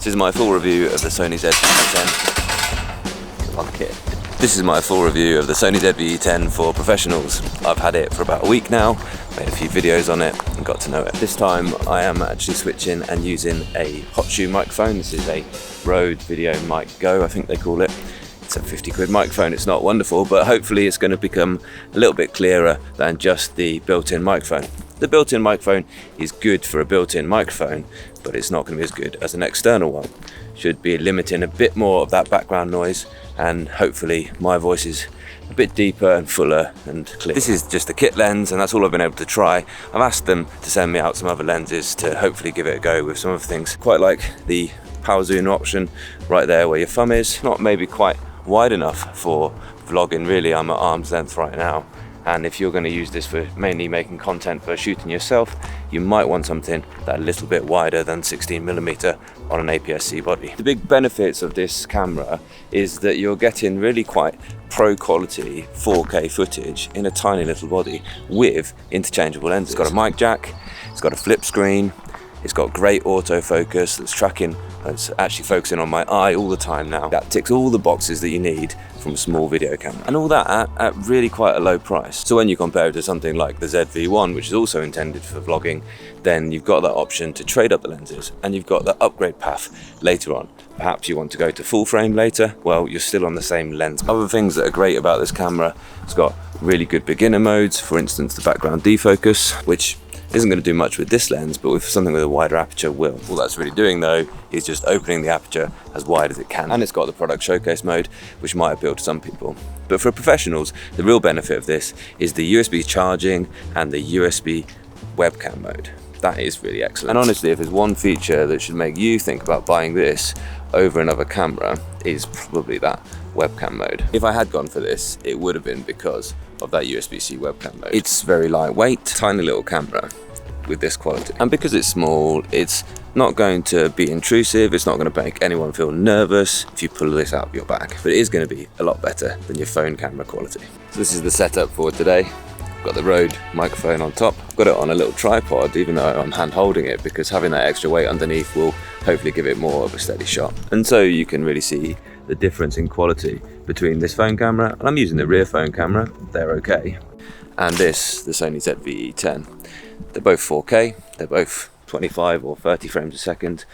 This is my full review of the Sony ZV-E10. This is my full review of the Sony ZV-E10 for professionals. I've had it for about a week now, made a few videos on it and got to know it. This time I am actually switching and using a hot shoe microphone. This is a Rode Video Mic Go, I think they call it. It's a 50 quid microphone. It's not wonderful, but hopefully it's going to become a little bit clearer than just the built-in microphone. The built-in microphone is good for a built-in microphone, but it's not going to be as good as an external one. Should be limiting a bit more of that background noise, and hopefully my voice is a bit deeper and fuller and clear. This is just a kit lens, and that's all I've been able to try. I've asked them to send me out some other lenses to hopefully give it a go with some other things. Quite like the power zoom option right there where your thumb is. Not maybe quite wide enough for vlogging really. I'm at arm's length right now, and if you're going to use this for mainly making content for shooting yourself, you might want something that a little bit wider than 16mm on an APS-C body. The big benefits of this camera is that you're getting really quite pro quality 4K footage in a tiny little body with interchangeable lenses. It's got a mic jack, it's got a flip screen, it's got great autofocus that's tracking, it's actually focusing on my eye all the time now. That ticks all the boxes that you need from a small video camera. And all that at really quite a low price. So when you compare it to something like the ZV-1, which is also intended for vlogging, then you've got that option to trade up the lenses, and you've got the upgrade path later on. Perhaps you want to go to full frame later, well, you're still on the same lens. Other things that are great about this camera, it's got really good beginner modes, for instance the background defocus, which isn't going to do much with this lens, but with something with a wider aperture will. All that's really doing though is just opening the aperture as wide as it can. And it's got the product showcase mode, which might appeal to some people. But for professionals, the real benefit of this is the USB charging and the USB webcam mode. That is really excellent. And honestly, if there's one feature that should make you think about buying this over another camera, is probably that webcam mode. If I had gone for this, it would have been because of that USB-C webcam mode. It's very lightweight, tiny little camera with this quality. And because it's small, it's not going to be intrusive, it's not going to make anyone feel nervous if you pull this out of your bag. But it is going to be a lot better than your phone camera quality. So this is the setup for today. I've got the Rode microphone on top. I've got it on a little tripod, even though I'm hand holding it, because having that extra weight underneath will hopefully give it more of a steady shot. And so you can really see the difference in quality between this phone camera, and I'm using the rear phone camera, they're okay, and this, the Sony ZV-E10. They're both 4K, they're both 25 or 30 frames a second.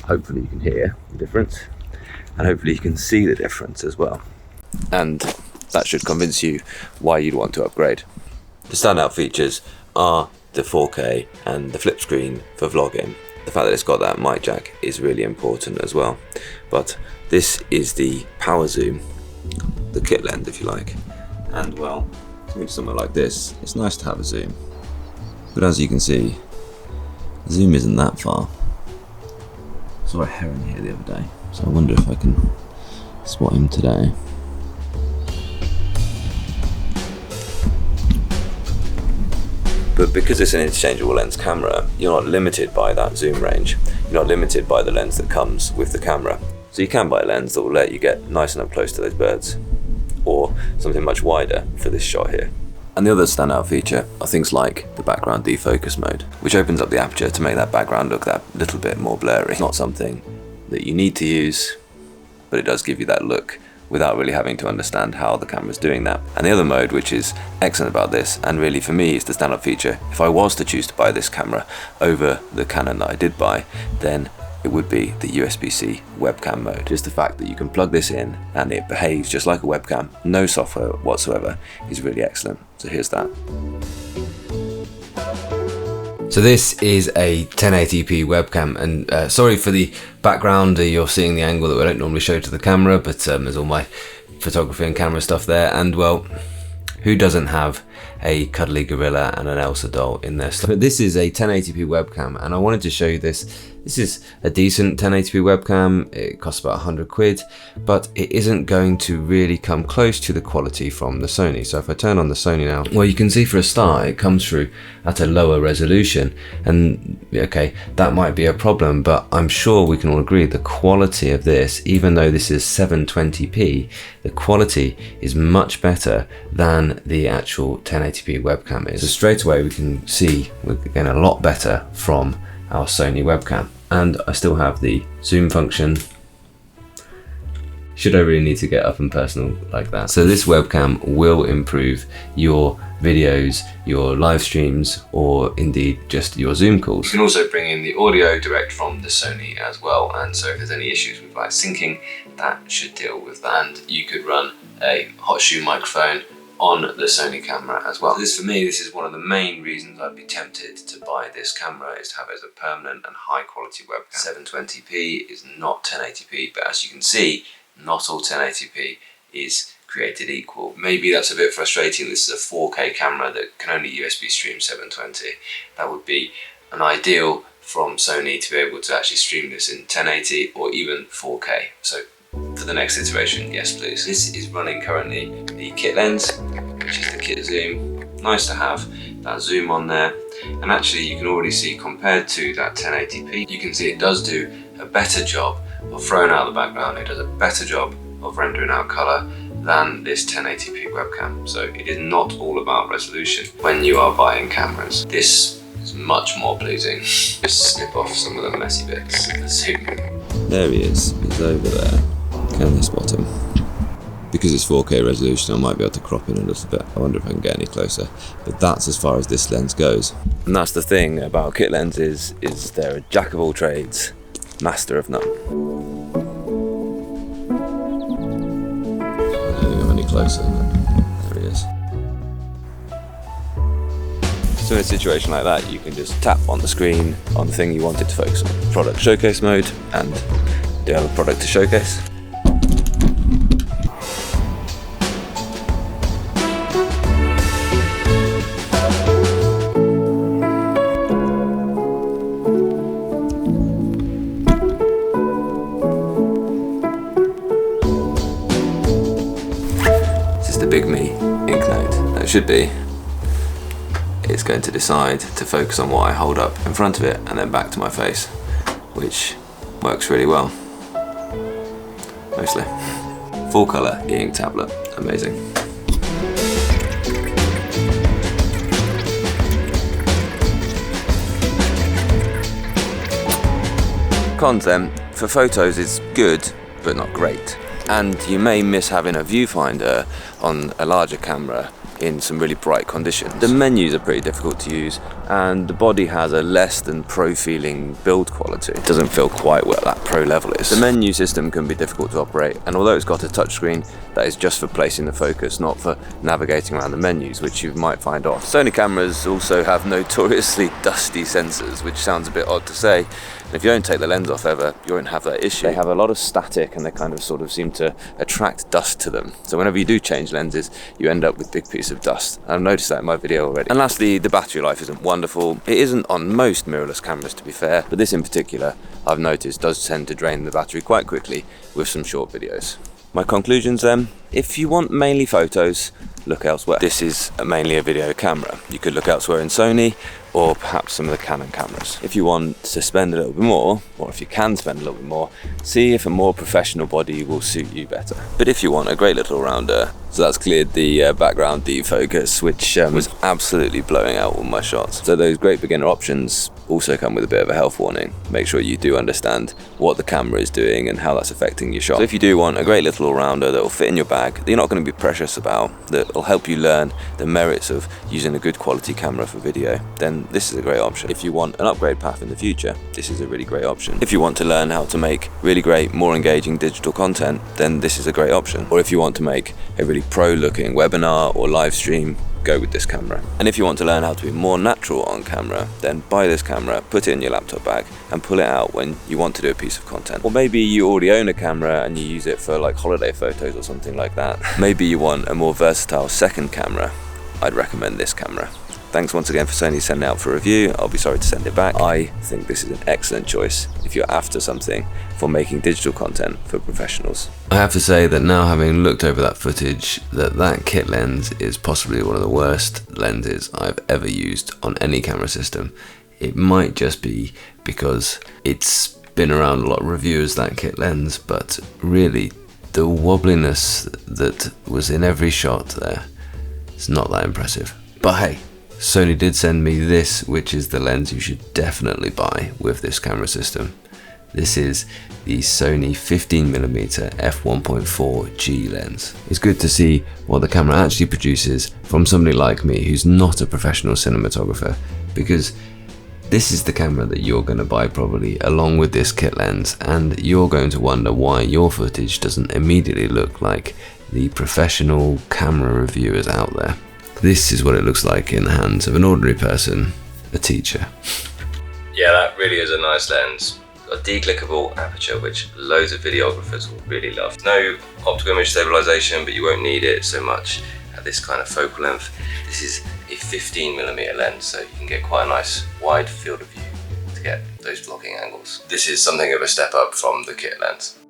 Hopefully you can hear the difference, and hopefully you can see the difference as well. And that should convince you why you'd want to upgrade. The standout features are the 4K and the flip screen for vlogging. The fact that it's got that mic jack is really important as well. But this is the power zoom, the kit lens if you like. And well, with something like this, it's nice to have a zoom. But as you can see, the zoom isn't that far. I saw a heron here the other day, so I wonder if I can spot him today. But because it's an interchangeable lens camera, you're not limited by that zoom range. You're not limited by the lens that comes with the camera. So you can buy a lens that will let you get nice and up close to those birds, or something much wider for this shot here. And the other standout feature are things like the background defocus mode, which opens up the aperture to make that background look that little bit more blurry. It's not something that you need to use, but it does give you that look without really having to understand how the camera's doing that. And the other mode, which is excellent about this, and really for me is the standout feature, if I was to choose to buy this camera over the Canon that I did buy, then it would be the USB-C webcam mode. Just the fact that you can plug this in and it behaves just like a webcam, no software whatsoever, is really excellent. So here's that. So this is a 1080p webcam, and sorry for the background, you're seeing the angle that I don't normally show to the camera, but there's all my photography and camera stuff there, and well, who doesn't have a cuddly gorilla and an Elsa doll in their stuff? But this is a 1080p webcam, and I wanted to show you this. This is a decent 1080p webcam. It costs about 100 quid, but it isn't going to really come close to the quality from the Sony. So if I turn on the Sony now, well, you can see for a start, it comes through at a lower resolution, and okay, that might be a problem, but I'm sure we can all agree the quality of this, even though this is 720p, the quality is much better than the actual 1080p webcam is. So straight away we can see we're getting a lot better from our Sony webcam. and I still have the zoom function. Should I really need to get up and personal like that? So this webcam will improve your videos, your live streams, or indeed just your Zoom calls. You can also bring in the audio direct from the Sony as well, and so if there's any issues with like syncing, that should deal with that. And you could run a hot shoe microphone on the Sony camera as well. So this, for me, this is one of the main reasons I'd be tempted to buy this camera, is to have it as a permanent and high quality webcam. 720p is not 1080p, but as you can see, not all 1080p is created equal. Maybe that's a bit frustrating. This is a 4K camera that can only USB stream 720. That would be an ideal from Sony to be able to actually stream this in 1080 or even 4K. So for the next iteration, yes please. This is running currently the kit lens, which is the kit zoom. Nice to have that zoom on there. And actually you can already see, compared to that 1080p, you can see it does do a better job of throwing out the background. It does a better job of rendering out colour than this 1080p webcam. So it is not all about resolution when you are buying cameras. This is much more pleasing. Just snip off some of the messy bits. Zoom. There he is. He's over there. Can they spot him? Because it's 4K resolution, I might be able to crop in a little bit. I wonder if I can get any closer. But that's as far as this lens goes. And that's the thing about kit lenses, is they're a jack of all trades, master of none. I don't think I'm any closer, but there he is. So in a situation like that, you can just tap on the screen on the thing you wanted to focus on. Product showcase mode, and do you have a product to showcase? Big Me Ink Note. That should be. It's going to decide to focus on what I hold up in front of it and then back to my face, which works really well. Mostly. Full colour E-Ink tablet. Amazing. Cons then, for photos it's good but not great. And you may miss having a viewfinder on a larger camera in some really bright conditions. The menus are pretty difficult to use, and the body has a less than pro feeling build quality. It doesn't feel quite what that pro level is. The menu system can be difficult to operate, and although it's got a touchscreen, that is just for placing the focus, not for navigating around the menus, which you might find off. Sony cameras also have notoriously dusty sensors, which sounds a bit odd to say. And if you don't take the lens off ever, you won't have that issue. They have a lot of static, and they kind of sort of seem to attract dust to them. So whenever you do change lenses, you end up with big piece of dust. I've noticed that in my video already. And lastly, the battery life isn't wonderful. It isn't on most mirrorless cameras, to be fair, but this in particular, I've noticed, does tend to drain the battery quite quickly with some short videos. My conclusions then, if you want mainly photos, look elsewhere. This is mainly a video camera. You could look elsewhere in Sony, or perhaps some of the Canon cameras. If you want to spend a little bit more, or if you can spend a little bit more, see if a more professional body will suit you better. But if you want a great little rounder, so that's cleared the background defocus, which was absolutely blowing out all my shots. So those great beginner options also come with a bit of a health warning. Make sure you do understand what the camera is doing and how that's affecting your shot. So if you do want a great little all-rounder that will fit in your bag, that you're not going to be precious about, that will help you learn the merits of using a good quality camera for video, then this is a great option. If you want an upgrade path in the future, this is a really great option. If you want to learn how to make really great, more engaging digital content, then this is a great option. Or if you want to make a really pro-looking webinar or live stream, go with this camera. And if you want to learn how to be more natural on camera, then buy this camera, put it in your laptop bag, and pull it out when you want to do a piece of content. Or maybe you already own a camera and you use it for like holiday photos or something like that. Maybe you want a more versatile second camera. I'd recommend this camera. Thanks once again for Sony sending it out for review. I'll be sorry to send it back. I think this is an excellent choice if you're after something for making digital content for professionals. I have to say that now, having looked over that footage, that kit lens is possibly one of the worst lenses I've ever used on any camera system. It might just be because it's been around a lot of reviewers, that kit lens, but really the wobbliness that was in every shot there is not that impressive. But hey, Sony did send me this, which is the lens you should definitely buy with this camera system. This is the Sony 15mm f1.4 G lens. It's good to see what the camera actually produces from somebody like me who's not a professional cinematographer, because this is the camera that you're going to buy probably along with this kit lens, and you're going to wonder why your footage doesn't immediately look like the professional camera reviewers out there. This is what it looks like in the hands of an ordinary person, a teacher. Yeah, that really is a nice lens. Got a declickable aperture, which loads of videographers will really love. No optical image stabilization, but you won't need it so much at this kind of focal length. This is a 15mm lens, so you can get quite a nice wide field of view to get those vlogging angles. This is something of a step up from the kit lens.